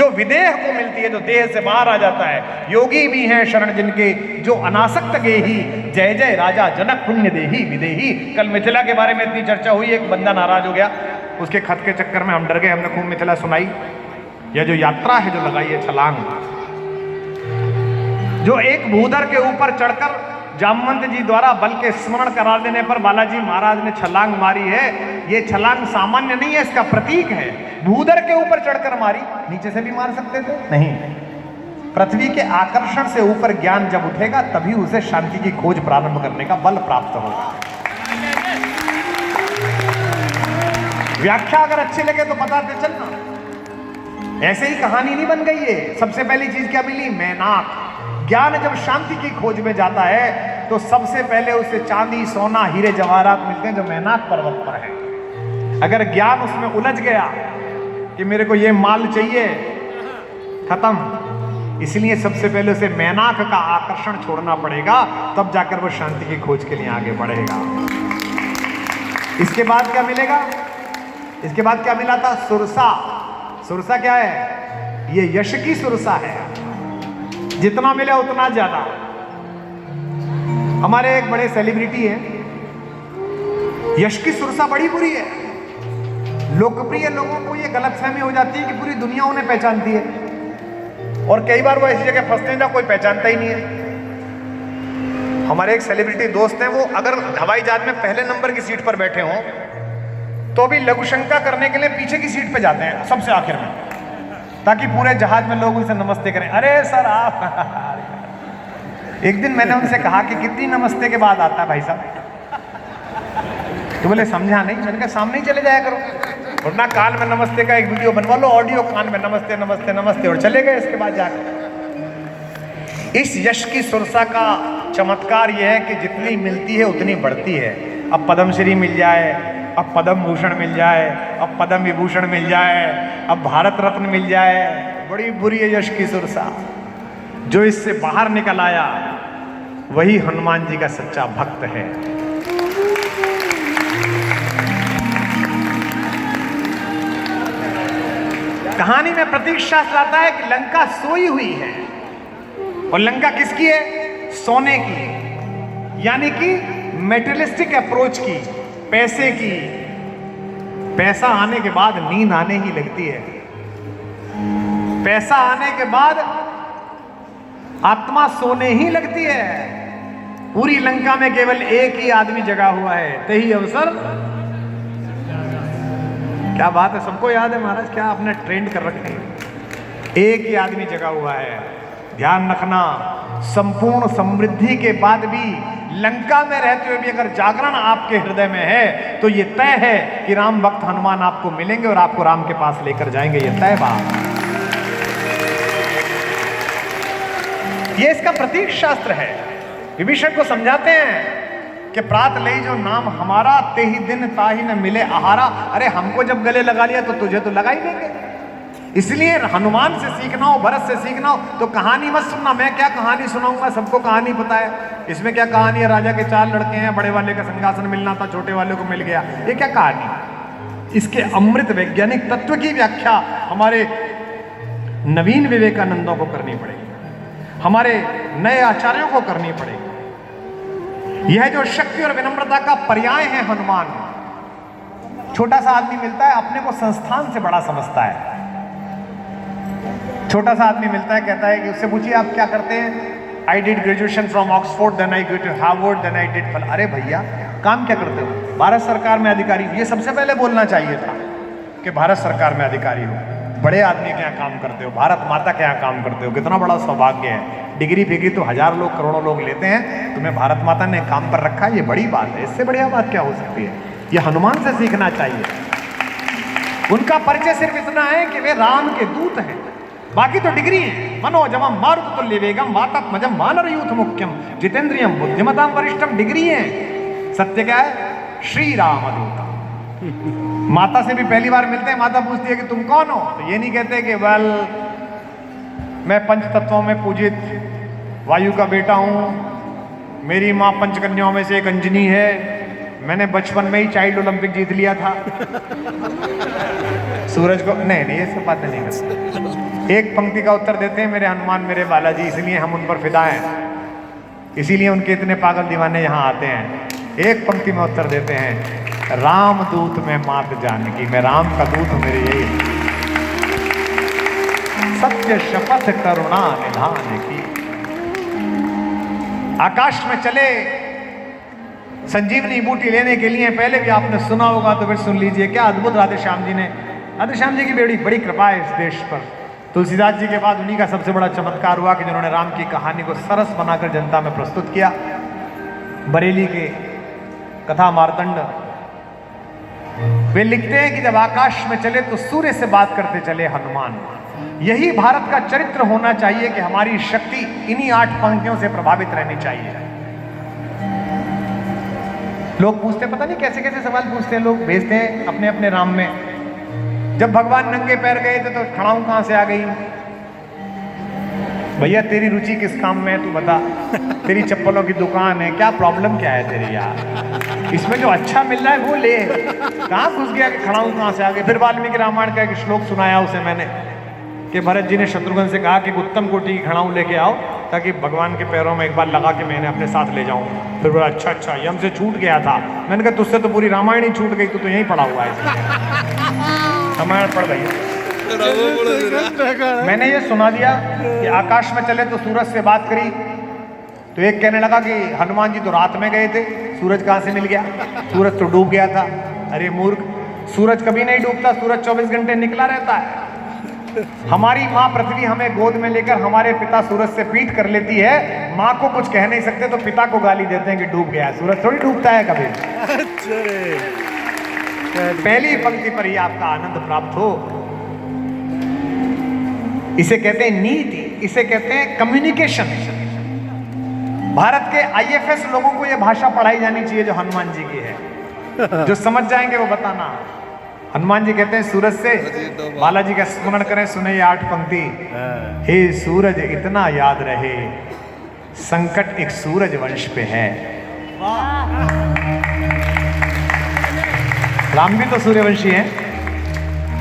जो विदेह को मिलती है, जो देह से बाहर आ जाता है। योगी भी हैं शरण जिनके जो अनासक्त गेही, जय जय राजा जनक पुण्य देही विदेही। कल मिथिला के बारे में इतनी चर्चा हुई, एक बंदा नाराज हो गया, उसके खत के चक्कर में हम डर गए, हमने खूब मिथिला सुनाई। यह जो यात्रा है जो लगाई है छलांग, जो एक भूधर के ऊपर चढ़कर जामवंत जी द्वारा बल के स्मरण करा देने पर बालाजी महाराज ने छलांग मारी है, ये छलांग सामान्य नहीं है, इसका प्रतीक है। भूधर के ऊपर चढ़कर मारी, नीचे से भी मार सकते थे नहीं। पृथ्वी के आकर्षण से ऊपर ज्ञान जब उठेगा तभी उसे शांति की खोज प्रारंभ करने का बल प्राप्त होगा। व्याख्या अगर अच्छी लगे तो बताते चलना, ऐसे ही कहानी नहीं बन गई है। सबसे पहली चीज क्या मिली? मैनाक। ज्ञान जब शांति की खोज में जाता है तो सबसे पहले उसे चांदी सोना हीरे जवाहरात मिलते हैं जो मैनाक पर्वत पर है। अगर ज्ञान उसमें उलझ गया कि मेरे को ये माल चाहिए, खत्म। इसलिए सबसे पहले उसे मैनाक का आकर्षण छोड़ना पड़ेगा, तब जाकर वो शांति की खोज के लिए आगे बढ़ेगा। इसके बाद क्या मिलेगा? इसके बाद क्या मिला था? सुरसा। सुरसा क्या है? ये यश की सुरसा है, जितना मिले उतना ज्यादा। हमारे एक बड़े सेलिब्रिटी हैं, यश की सुरसा बड़ी बुरी है। लोकप्रिय लोगों को ये गलतफहमी हो जाती है कि पूरी दुनिया उन्हें पहचानती है, और कई बार वो ऐसी जगह फंसते हैं जहां कोई पहचानता ही नहीं है। हमारे एक सेलिब्रिटी दोस्त हैं, वो अगर हवाई जहाज में पहले नंबर की सीट पर बैठे हों तो भी लघुशंका करने के लिए पीछे की सीट पे जाते हैं, सबसे आखिर में, ताकि पूरे जहाज में लोग उनसे नमस्ते करें। अरे सर आप एक दिन मैंने उनसे कहा कि कितनी नमस्ते के बाद आता है भाई साहब? तो बोले समझा नहीं। मैंने कहा सामने ही चले जाया करो, वरना कान में नमस्ते का एक वीडियो बनवा लो, ऑडियो कान में नमस्ते नमस्ते नमस्ते, और चले गए। इसके बाद जाकर इस यश की सुरसा का चमत्कार यह है कि जितनी मिलती है उतनी बढ़ती है। अब पद्मश्री मिल जाए, अब पद्म भूषण मिल जाए, अब पद्म विभूषण मिल जाए, अब भारत रत्न मिल जाए, बड़ी बुरी है यश की सुरसा। जो इससे बाहर निकल आया वही हनुमान जी का सच्चा भक्त है। कहानी में प्रतीक शास्त्र आता है कि लंका सोई हुई है, और लंका किसकी है? सोने की, यानी कि मेटेरियलिस्टिक अप्रोच की, पैसे की। पैसा आने के बाद नींद आने ही लगती है, पैसा आने के बाद आत्मा सोने ही लगती है। पूरी लंका में केवल एक ही आदमी जगा हुआ है, तही अवसर। क्या बात है, सबको याद है महाराज, क्या आपने ट्रेंड कर रखे हैं? एक ही आदमी जगा हुआ है। ध्यान रखना, संपूर्ण समृद्धि के बाद भी लंका में रहते हुए भी अगर जागरण आपके हृदय में है तो ये तय है कि राम भक्त हनुमान आपको मिलेंगे और आपको राम के पास लेकर जाएंगे। ये तय बात, ये इसका प्रतीक शास्त्र है। विभीषण को समझाते हैं कि प्रात ले जो नाम हमारा, ते ही दिन ताही न मिले आहारा। अरे हमको जब गले लगा लिया तो तुझे तो लगा ही लेंगे। इसलिए हनुमान से सीखना हो, भरत से सीखना हो तो कहानी मत सुनना। मैं क्या कहानी सुनाऊंगा, सबको कहानी पता है। इसमें क्या कहानी है? राजा के 4 लड़के हैं, बड़े वाले का सिंहासन मिलना था, छोटे वाले को मिल गया, ये क्या कहानी? इसके अमृत वैज्ञानिक तत्व की व्याख्या हमारे नवीन विवेकानंदों को करनी पड़ेगी, हमारे नए आचार्यों को करनी पड़ेगी। यह जो शक्ति और विनम्रता का पर्याय है हनुमान। छोटा सा आदमी मिलता है, अपने को संस्थान से बड़ा समझता है। छोटा सा आदमी मिलता है, कहता है कि उससे पूछिए आप क्या करते हैं? I did graduation from Oxford, then I go to Harvard, then I did फल। अरे भैया काम क्या करते हो? भारत सरकार में अधिकारी। ये सबसे पहले बोलना चाहिए था कि भारत सरकार में अधिकारी हो। बड़े आदमी के यहाँ काम करते हो, भारत माता के यहाँ काम करते हो, कितना बड़ा सौभाग्य है। डिग्री फिग्री तो 1000 लोग करोड़ों लोग लेते हैं, तुम्हें भारत माता ने काम पर रखा है, ये बड़ी बात है। इससे बढ़िया बात क्या हो सकती है? ये हनुमान से सीखना चाहिए। उनका परिचय सिर्फ इतना है कि वे राम के दूत हैं, बाकी तो डिग्री है। मनोजमम मारुत तुल्य वेगम वातात्मजम वानर यूथ मुख्यम जितेंद्रियम बुद्धिमताम वरिष्ठम। डिग्री है। सत्य क्या है? श्री राम दूता। माता से भी पहली बार मिलते हैं, माता पूछती है कि तुम कौन हो? तो ये नहीं कहते कि वेल मैं पंच तत्वों में पूजित वायु का बेटा हूं, मेरी माँ पंचकन्याओं में से एक अंजनी है, मैंने बचपन में ही चाइल्ड ओलंपिक जीत लिया था। सूरज को नहीं ये सब बातें नहीं करते। एक पंक्ति का उत्तर देते हैं मेरे हनुमान मेरे बालाजी, इसलिए हम उन पर फिदा हैं, इसीलिए उनके इतने पागल दीवाने यहाँ आते हैं। एक पंक्ति में उत्तर देते हैं, राम दूत में मात जानकी, मैं राम का दूत हूं, मेरी यही सत्य शपथ करुणा निधान की। आकाश में चले संजीवनी बूटी लेने के लिए, पहले भी आपने सुना होगा तो फिर सुन लीजिए, क्या अद्भुत राधे श्याम जी ने, राधे श्याम जी की बड़ी बड़ी कृपा है इस देश पर। तुलसीदास जी के बाद उन्हीं का सबसे बड़ा चमत्कार हुआ कि जिन्होंने राम की कहानी को सरस बनाकर जनता में प्रस्तुत किया। बरेली के कथा मार्तंड वे लिखते हैं कि जब आकाश में चले तो सूर्य से बात करते चले हनुमान। यही भारत का चरित्र होना चाहिए कि हमारी शक्ति इन्हीं 8 पंक्तियों से प्रभावित रहनी चाहिए। लोग पूछते, पता नहीं कैसे कैसे सवाल पूछते हैं, लोग भेजते हैं अपने अपने राम में। जब भगवान नंगे पैर गए थे तो खड़ाऊं कहां से आ गई? भैया तेरी रुचि किस काम में है तू बता, तेरी चप्पलों की दुकान है, क्या प्रॉब्लम क्या है तेरी यार, इसमें जो अच्छा मिल रहा है वो ले, कहां घुस गया कि खड़ाऊं कहां से आ गई? फिर वाल्मीकि रामायण का एक श्लोक सुनाया उसे मैंने कि भरत जी ने शत्रुघ्न से कहा कि उत्तम कोटि की खड़ाऊं लेके आओ ताकि भगवान के पैरों में एक बार लगा के मैंने अपने साथ ले जाऊं। फिर बोला अच्छा अच्छा, ये हमसे छूट गया था। मैंने कहा तुझसे तो पूरी रामायण ही छूट गई, तू तो यहीं पढ़ा हुआ है, रामायण पढ़ गई। मैंने ये सुना दिया कि आकाश में चले तो सूरज से बात करी, तो एक कहने लगा कि हनुमान जी तो रात में गए थे, सूरज कहां से मिल गया, सूरज तो डूब गया था। अरे मूर्ख, सूरज कभी नहीं डूबता, सूरज 24 घंटे निकला रहता है। हमारी माँ पृथ्वी हमें गोद में लेकर हमारे पिता सूरज से पीट कर लेती है, माँ को कुछ कह नहीं सकते तो पिता को गाली देते हैं कि डूब गया है। सूरज थोड़ी डूबता है कभी। पहली पंक्ति पर ही आपका आनंद प्राप्त हो, इसे कहते हैं नीति, इसे कहते हैं कम्युनिकेशन। भारत के IFS लोगों को यह भाषा पढ़ाई जानी चाहिए जो हनुमान जी की है। जो समझ जाएंगे वो बताना। हनुमान जी कहते हैं सूरज से बालाजी का स्मरण करें, सुने ये 8 पंक्ति। हे सूरज इतना याद रहे, संकट एक सूरज वंश पे है। राम भी तो सूर्यवंशी हैं।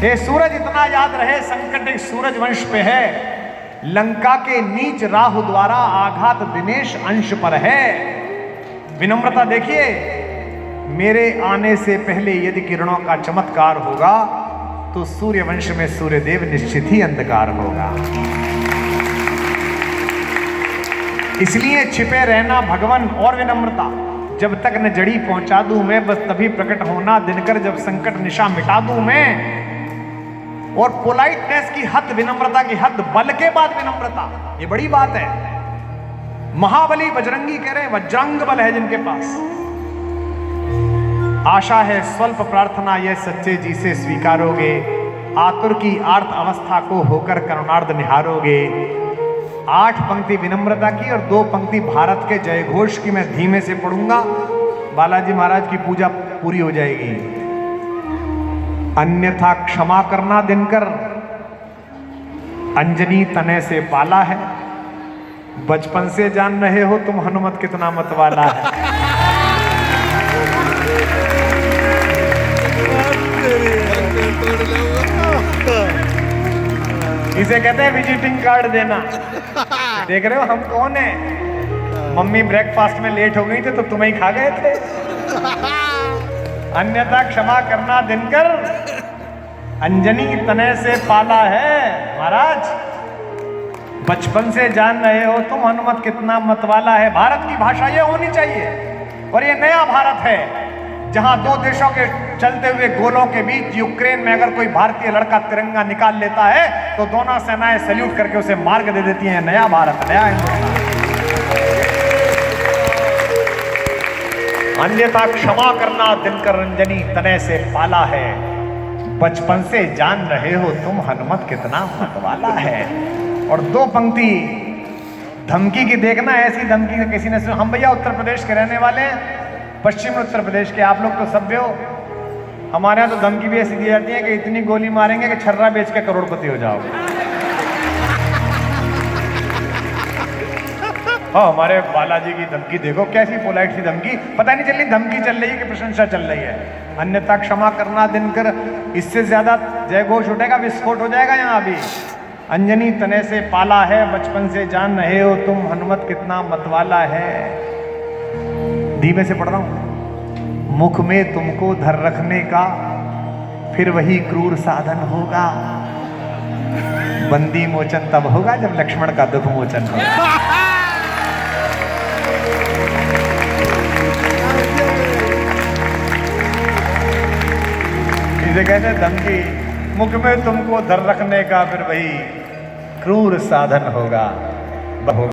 हे सूरज इतना याद रहे, संकट एक सूरज वंश पे है। लंका के नीच राहु द्वारा आघात दिनेश अंश पर है। विनम्रता देखिए, मेरे आने से पहले यदि किरणों का चमत्कार होगा तो सूर्य वंश में सूर्यदेव निश्चित ही अंधकार होगा। इसलिए छिपे रहना भगवन और विनम्रता, जब तक न जड़ी पहुंचा दूं मैं, बस तभी प्रकट होना दिनकर, जब संकट निशा मिटा दूं मैं। और पोलाइटनेस की हद, विनम्रता की हद, बल के बाद विनम्रता, ये बड़ी बात है। महाबली बजरंगी कह रहे हैं, वज्रांग बल है जिनके पास। आशा है स्वल्प प्रार्थना यह सच्चे जी से स्वीकारोगे, आतुर की आर्त अवस्था को होकर करुणार्ध निहारोगे। 8 पंक्ति विनम्रता की और 2 पंक्ति भारत के जय घोष की मैं धीमे से पढ़ूंगा, बालाजी महाराज की पूजा पूरी हो जाएगी। अन्यथा क्षमा करना दिनकर, अंजनी तने से पाला है, बचपन से जान रहे हो तुम हनुमत कितना मतवाला है। इसे कहते हैं विजिटिंग कार्ड देना। देख रहे हो हम कौन है? मम्मी ब्रेकफास्ट में लेट हो गई थी तो तुम्हें ही खा गए थे। अन्यथा क्षमा करना दिनकर, अंजनी तने से पाला है। महाराज बचपन से जान रहे हो तुम हनुमत कितना मतवाला है। भारत की भाषा ये होनी चाहिए। और ये नया भारत है जहां 2 देशों के चलते हुए गोलों के बीच यूक्रेन में अगर कोई भारतीय लड़का तिरंगा निकाल लेता है तो दोनों सेनाएं सैल्यूट करके उसे मार्ग दे देती हैं। नया भारत, नया हिंदुस्तान। अन्यथा क्षमा करना दिनकर, रंजनी तने से पाला है, बचपन से जान रहे हो तुम हनुमत कितना मतवाला है। और 2 पंक्ति धमकी की देखना, ऐसी धमकी किसी ने सुना। हम भैया उत्तर प्रदेश के रहने वाले हैं, पश्चिम उत्तर प्रदेश के। आप लोग तो सभ्य हो, हमारे यहाँ तो धमकी भी ऐसी दी जाती है कि इतनी गोली मारेंगे कि छर्रा बेच के करोड़पति हो जाओगे। हाँ, हमारे बालाजी की धमकी देखो, कैसी पोलाइट सी धमकी। पता नहीं चल रही धमकी चल रही है कि प्रशंसा चल रही है। अन्यथा क्षमा करना दिनकर, इससे ज्यादा जय घोष उठेगा, विस्फोट हो जाएगा यहाँ अभी। अंजनी तने से पाला है, बचपन से जान रहे हो तुम हनुमत कितना मतवाला है। धीमे से पढ़ रहा हूं। मुख में तुमको धर रखने का फिर वही क्रूर साधन होगा। बंदी मोचन तब होगा जब लक्ष्मण का दुख मोचन होगा। इसे कहते हैं धमकी। मुख में तुमको धर रखने का फिर वही क्रूर साधन होगा।